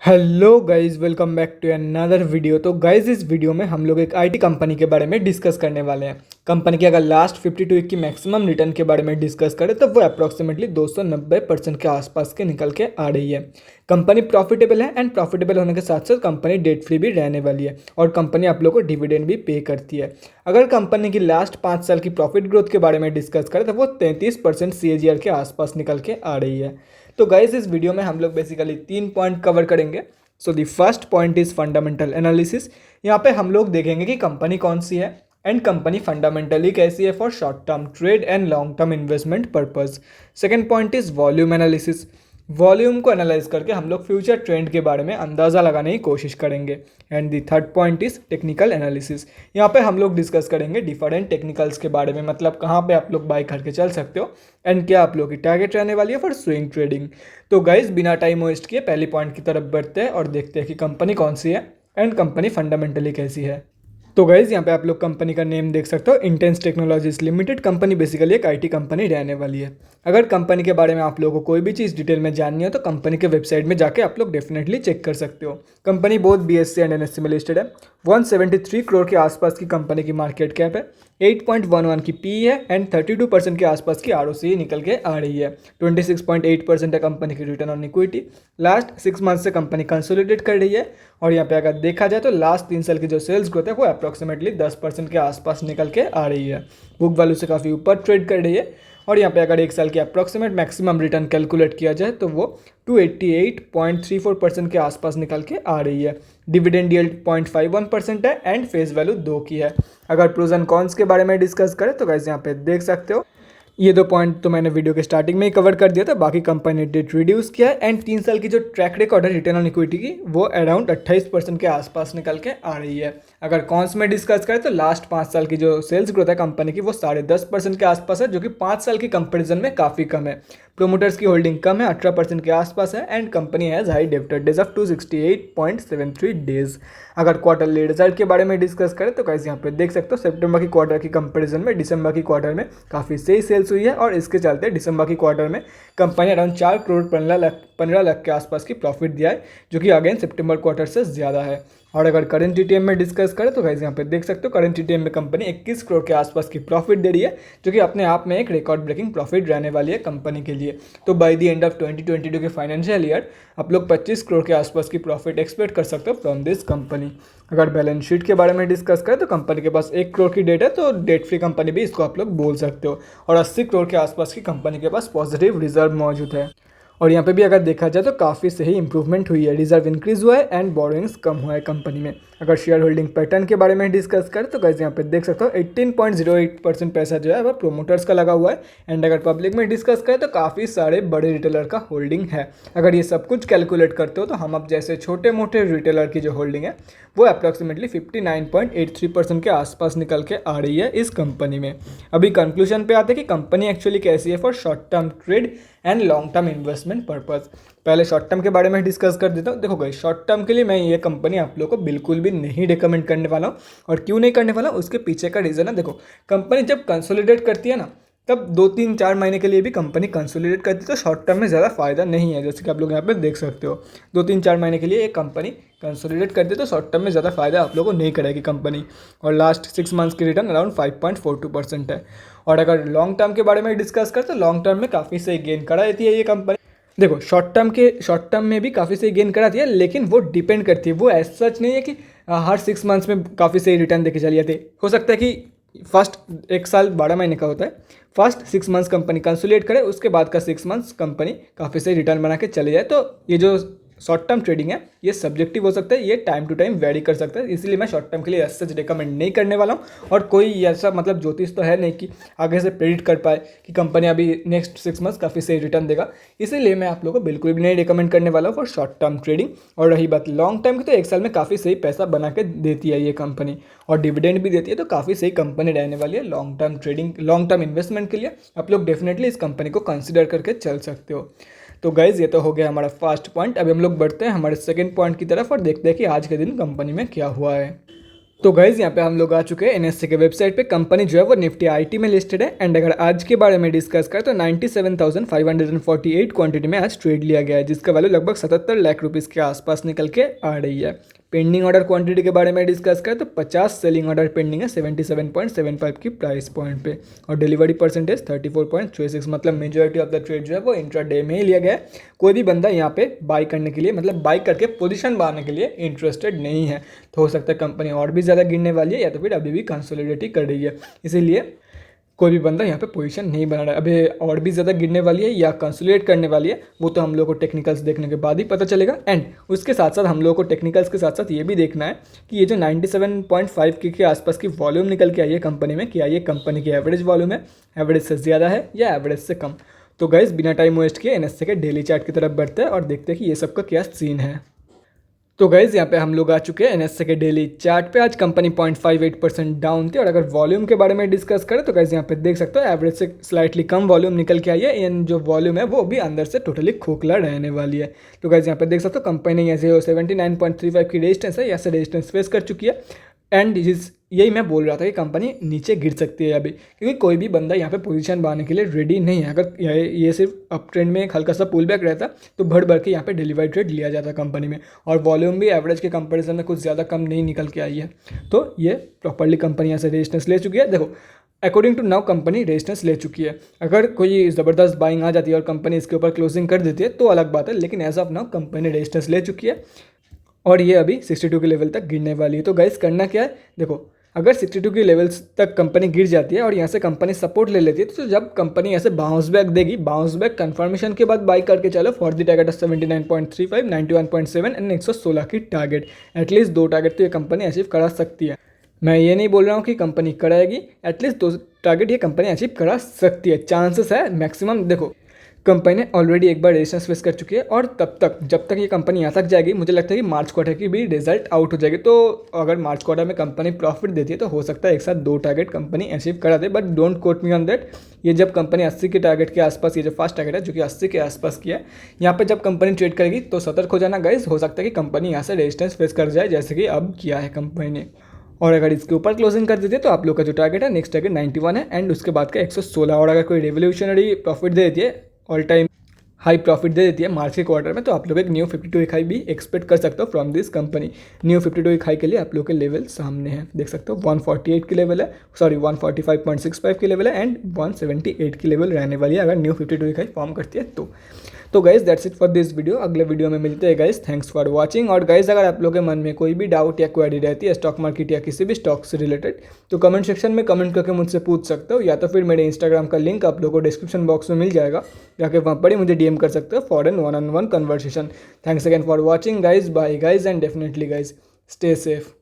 Hello guys, welcome back to another video. तो guys, इस video में हम लोग एक आईटी कंपनी के बारे में डिस्कस करने वाले हैं। कंपनी की अगर लास्ट 52 वीक की मैक्सिमम रिटर्न के बारे में डिस्कस करें तो वो अप्रॉक्सीमेटली 290% के आसपास के निकल के आ रही है। कंपनी प्रॉफिटेबल है एंड प्रॉफिटेबल होने के साथ साथ कंपनी डेट फ्री भी रहने वाली है और कंपनी आप लोग को डिविडेंड भी पे करती है। अगर कंपनी की लास्ट 5 साल की प्रॉफिट ग्रोथ के बारे में डिस्कस करें तो वो 33% CAGR के आसपास निकल के आ रही है। तो गाइस, इस वीडियो में हम लोग बेसिकली 3 पॉइंट कवर करेंगे। So the first point is fundamental analysis. यहाँ पे हम लोग देखेंगे कि कंपनी कौन सी है एंड कंपनी फंडामेंटली कैसी है for short term trade and long term investment purpose. Second point is volume analysis. Volume को एनालाइज करके हम लोग फ्यूचर ट्रेंड के बारे में अंदाज़ा लगाने की कोशिश करेंगे। And the third point is technical analysis. यहाँ पे हम लोग डिस्कस करेंगे डिफरेंट टेक्निकल्स के बारे में, मतलब कहाँ पे आप लोग बाई करके चल सकते हो एंड क्या आप लोग की टारगेट रहने वाली है फॉर स्विंग ट्रेडिंग। तो गाइज, बिना टाइम वेस्ट किए पहली पॉइंट की तरफ बढ़ते हैं और देखते हैं कि कंपनी कौन सी है एंड कंपनी फंडामेंटली कैसी है। तो गाइज, यहाँ पे आप लोग कंपनी का नेम देख सकते हो, intense technologies limited. Company basically एक आईटी कंपनी रहने वाली है। अगर कंपनी के बारे में आप लोगों को कोई भी चीज़ डिटेल में जाननी है तो कंपनी के वेबसाइट में जाके आप लोग डेफिनेटली चेक कर सकते हो। Company both BSE and NSE में लिस्टेड है। 173 करोड़ के आसपास की कंपनी की मार्केट कैप है। 8.11 की PE है एंड 32% के आसपास की ROCE निकल के आ रही है। 26.8% है कंपनी की return on equity. Last 6 month से कंपनी कंसोलिडेट कर रही है और यहाँ पे अगर देखा जाए तो लास्ट 3 साल की जो सेल्स ग्रोथ है वो अप्रॉक्सीमेटली 10% के आसपास निकल के आ रही है। बुक वैल्यू से काफ़ी ऊपर ट्रेड कर रही है और यहाँ पे अगर 1 साल की अप्रॉक्सीमेट मैक्सिमम रिटर्न कैलकुलेट किया जाए तो वो 288.34% के आसपास निकल के आ रही है। डिविडेंड यील्ड 0.51% है एंड फेस वैल्यू 2 की है। अगर प्रोज एंड कॉन्स के बारे में डिस्कस करें तो गाइस, यहाँ पे देख सकते हो ये 2 पॉइंट तो मैंने वीडियो के स्टार्टिंग में ही कवर कर दिया था। बाकी कंपनी ने डेट रिड्यूस किया है एंड 3 साल की जो ट्रैक रिकॉर्ड है रिटर्न ऑन इक्विटी की वो अराउंड 28% के आसपास निकल के आ रही है। अगर कॉन्स में डिस्कस करें तो लास्ट 5 साल की जो सेल्स ग्रोथ है कंपनी की वो 10.5% के आसपास है, जो कि 5 साल की कंपेरिजन में काफ़ी कम है। प्रोमोटर्स की होल्डिंग कम है, 18% के आसपास है and company has high debtor days of 268.73 days. अगर क्वार्टरली रिजल्ट के बारे में डिस्कस करें तो कैसे यहाँ पे देख सकते हो सितंबर की क्वार्टर की कंपैरिजन में दिसंबर की क्वार्टर में काफ़ी सही सेल्स हुई है और इसके चलते दिसंबर की क्वार्टर में कंपनी अराउंड 4 करोड़ 15 लाख के आसपास की प्रॉफिट दिया है, जो कि अगेन सितंबर क्वार्टर से ज़्यादा है। और अगर करंट TTM में डिस्कस करें तो गाइस, यहाँ पे देख सकते हो करंट TTM में कंपनी 21 करोड़ के आसपास की प्रॉफिट दे रही है, जो कि अपने आप में एक रिकॉर्ड ब्रेकिंग प्रॉफिट रहने वाली है कंपनी के लिए। तो बाय द एंड ऑफ 2022 के फाइनेंशियल ईयर आप लोग 25 करोड़ के आसपास की प्रॉफिट एक्सपेक्ट कर सकते हो फ्रॉम दिस कंपनी। अगर बैलेंस शीट के बारे में डिस्कस करें तो कंपनी के पास 1 करोड़ की डेट है, तो डेट फ्री कंपनी भी इसको आप लोग बोल सकते हो। और 80 करोड़ के आसपास की कंपनी के पास पॉजिटिव रिजर्व मौजूद है। और यहाँ पे भी अगर देखा जाए तो काफ़ी सही इंप्रूवमेंट हुई है, रिजर्व इंक्रीज हुआ है एंड बोरोइंग्स कम हुआ है कंपनी में। अगर शेयर होल्डिंग पैटर्न के बारे में डिस्कस करें तो गाइस, यहाँ पे देख सकते हो 18.08% पैसा जो है वह प्रोमोटर्स का लगा हुआ है एंड अगर पब्लिक में डिस्कस करें तो काफ़ी सारे बड़े रिटेलर का होल्डिंग है। अगर ये सब कुछ कैलकुलेट करते हो तो हम अब जैसे छोटे मोटे रिटेलर की जो होल्डिंग है वो अप्रॉक्सीमेटली 59.83% के आसपास निकल के आ रही है इस कंपनी में। अभी कंक्लूजन पे आते हैं कि कंपनी एक्चुअली कैसी है for short term trade and long term investment purpose. पहले शॉर्ट टर्म के बारे में डिस्कस कर देता हूँ। देखो गाइस, शॉर्ट टर्म के लिए मैं ये कंपनी आप लोगों को बिल्कुल भी नहीं रिकमेंड करने वाला हूँ। और क्यों नहीं करने वाला हूँ उसके पीछे का रीज़न है। देखो, कंपनी जब कंसोलिडेट करती है ना, तब 2-3-4 महीने के लिए भी कंपनी कंसोलिडेट करती है, तो शॉर्ट टर्म में ज़्यादा फायदा नहीं है। जैसे कि आप लोग यहाँ पे देख सकते हो 2-3-4 महीने के लिए एक कंपनी कंसोलिडेट करती है, तो शॉर्ट टर्म में ज़्यादा फायदा आप लोगों को नहीं करेगी कंपनी। और लास्ट 6 मंथ्स की रिटर्न अराउंड 5.42% है। और अगर लॉन्ग टर्म के बारे में डिस्कस करें तो लॉन्ग टर्म में काफ़ी सही गेन करा देती है ये कंपनी। देखो, शॉर्ट टर्म में भी काफ़ी सही गेन कराती है, लेकिन वो डिपेंड करती है। वो ऐसा सच नहीं है कि हर 6 मंथ्स में काफ़ी सही रिटर्न देके चली जाती है। हो सकता है कि फर्स्ट 1 साल 12 महीने का होता है, फर्स्ट 6 मंथ्स कंपनी कंसोलिडेट करे, उसके बाद का 6 मंथ्स कंपनी काफ़ी सही रिटर्न बना के चले जाए। तो ये जो शॉर्ट टर्म ट्रेडिंग है ये सब्जेक्टिव हो सकता है, ये टाइम टू टाइम वेरी कर सकता है, इसलिए मैं शॉर्ट टर्म के लिए ऐसा सच रिकमेंड नहीं करने वाला हूँ। और कोई ऐसा मतलब ज्योतिष तो है नहीं कि आगे से प्रेडिक्ट कर पाए कि कंपनी अभी नेक्स्ट 6 मंथ्स काफ़ी सही रिटर्न देगा, इसीलिए मैं आप लोगों को बिल्कुल भी नहीं रिकमेंड करने वाला हूँ फॉर शॉर्ट टर्म ट्रेडिंग। और रही बात लॉन्ग टर्म की, तो 1 साल में काफ़ी सही पैसा बना के देती है ये कंपनी और डिविडेंड भी देती है, तो काफ़ी सही कंपनी रहने वाली है long term trading, long term investment के लिए। आप लोग डेफिनेटली इस कंपनी को कंसिडर करके चल सकते हो। तो गाइज़, ये तो हो गया हमारा फर्स्ट पॉइंट। अभी हम लोग बढ़ते हैं हमारे सेकंड पॉइंट की तरफ और देखते हैं कि आज के दिन कंपनी में क्या हुआ है। तो गाइज यहाँ पे हम लोग आ चुके हैं एनएससी के वेबसाइट पे। कंपनी जो है वो निफ्टी आईटी में लिस्टेड है। एंड अगर आज के बारे में डिस्कस करें तो 97,548 क्वांटिटी में आज ट्रेड लिया गया है, जिसका वैल्यू लगभग 77 लाख रुपीज़ के आसपास निकल के आ रही है। पेंडिंग ऑर्डर क्वांटिटी के बारे में डिस्कस करें तो 50 सेलिंग ऑर्डर पेंडिंग है 77.75 की प्राइस पॉइंट पे, और डिलीवरी परसेंटेज 34.36। मतलब मेजॉरिटी ऑफ द ट्रेड जो है वो इंट्रा डे में ही लिया गया है। कोई भी बंदा यहाँ पे बाई करने के लिए, मतलब बाई करके पोजीशन बनाने के लिए इंटरेस्टेड नहीं है। तो हो सकता है कंपनी और भी ज़्यादा गिरने वाली है या तो फिर अभी भी कंसोलिडेट ही कर रही है, इसीलिए कोई भी बंदा यहाँ पे पोजीशन नहीं बना रहा है। अभी और भी ज़्यादा गिरने वाली है या कंसोलिडेट करने वाली है, वो तो हम लोग को टेक्निकल्स देखने के बाद ही पता चलेगा। एंड उसके साथ साथ हम लोग को टेक्निकल्स के साथ साथ ये भी देखना है कि ये जो 97.5 के आसपास की वॉल्यूम निकल के आई है कंपनी में, क्या ये कंपनी की एवरेज वॉल्यूम है, एवरेज से ज़्यादा है या एवरेज से कम। तो गाइस बिना टाइम वेस्ट किए एनएससी के डेली चार्ट की तरफ बढ़ते हैं और देखते हैं कि ये सब का क्या सीन है। तो गाइज यहाँ पे हम लोग आ चुके हैं एनएससी के डेली चार्ट पे। आज कंपनी 0.58% डाउन थी। और अगर वॉल्यूम के बारे में डिस्कस करें तो गाइज यहाँ पे देख सकते हो एवरेज से स्लाइटली कम वॉल्यूम निकल के आई है। एंड जो वॉल्यूम है वो भी अंदर से टोटली खोखला रहने वाली है। तो गाइज यहाँ पे देख सकते हो कंपनी यहाँ से 79.35 की रेजिस्टेंस है, यहाँ से रेजिस्टेंस फेस कर चुकी है। एंड यही मैं बोल रहा था कि कंपनी नीचे गिर सकती है अभी, क्योंकि कोई भी बंदा यहाँ पे पोजीशन बनाने के लिए रेडी नहीं है। अगर ये सिर्फ अप ट्रेंड में एक हल्का सा पुल बैक रहता तो बढ़ के यहाँ पे डिलीवरी ट्रेड लिया जाता कंपनी में, और वॉल्यूम भी एवरेज के कंपैरिजन में कुछ ज़्यादा कम नहीं निकल के आई है। तो ये प्रॉपरली कंपनी यहाँ से रेजिस्टेंस ले चुकी है। देखो according to now company resistance ले चुकी है। अगर कोई ज़बरदस्त बाइंग आ जाती है और कंपनी इसके ऊपर क्लोजिंग कर देती है तो अलग बात है, लेकिन as of now company resistance ले चुकी है और ये अभी 62 के लेवल तक गिरने वाली है। तो गाइस करना क्या है, देखो अगर 62 की लेवल्स तक कंपनी गिर जाती है और यहाँ से कंपनी सपोर्ट ले लेती है, तो जब कंपनी ऐसे बाउंस बैक देगी, बाउंस बैक कंफर्मेशन के बाद बाई करके चलो for the target of 79.35, 91.7 and 116 की टारगेट। एटलीस्ट 2 टारगेट तो ये कंपनी अचीव करा सकती है। मैं ये नहीं बोल रहा हूँ कि कंपनी कराएगी, एटलीस्ट 2 टारगेट ये कंपनी अचीव करा सकती है, चांसेस है मैक्सिमम। देखो कंपनी ने ऑलरेडी एक बार रेजिस्टेंस फेस कर चुकी है और तब तक जब तक ये कंपनी यहाँ तक जाएगी, मुझे लगता है कि मार्च क्वार्टर की भी रिजल्ट आउट हो जाएगी। तो अगर मार्च क्वार्टर में कंपनी प्रॉफिट देती है तो हो सकता है एक साथ 2 टारगेट कंपनी अचीव करा दे, but don't quote me on that. ये जब कंपनी 80 के टारगेट के आसपास, ये जो फर्स्ट टारगेट है जो कि 80 के आसपास की है, यहाँ पर जब कंपनी ट्रेड करेगी तो सतर्क हो जाना गाइस। हो सकता है कि कंपनी यहाँ से रेजिस्टेंस फेस कर जाए, जैसे कि अब किया है कंपनी ने। और अगर इसके ऊपर क्लोजिंग कर देती है तो आप लोग का जो टारगेट है, नेक्स्ट टारगेट 91 है एंड उसके बाद का 116। और अगर कोई रेवोल्यूशनरी प्रॉफिट दे देती है, ऑल टाइम हाई प्रॉफिट दे देती है मार्च के क्वार्टर में, तो आप लोग एक न्यू 52 वीक हाई भी एक्सपेक्ट कर सकते हो from this company. New 52 week high के लिए आप लोग के लेवल सामने हैं, देख सकते हो 148 की लेवल है, सॉरी 145.65 की लेवल है एंड 178 की लेवल रहने वाली है अगर न्यू 52 वीक हाई फॉर्म करती है तो guys that's it for this video. अगले वीडियो में मिलते हैं गाइज, थैंक्स फॉर वाचिंग। और गाइज अगर आप लोगों के मन में कोई भी डाउट या क्वेरी रहती है स्टॉक मार्केट या किसी भी स्टॉक से रिलेटेड, तो कमेंट सेक्शन में कमेंट करके मुझसे पूछ सकते हो, या तो फिर मेरे इंस्टाग्राम का लिंक आप लोगों को डिस्क्रिप्शन बॉक्स में मिल जाएगा, जाके वहाँ पर ही मुझे डीएम कर सकते हो for an 1-on-1 conversation. Thanks again for watching guys, bye guys and definitely guys stay safe.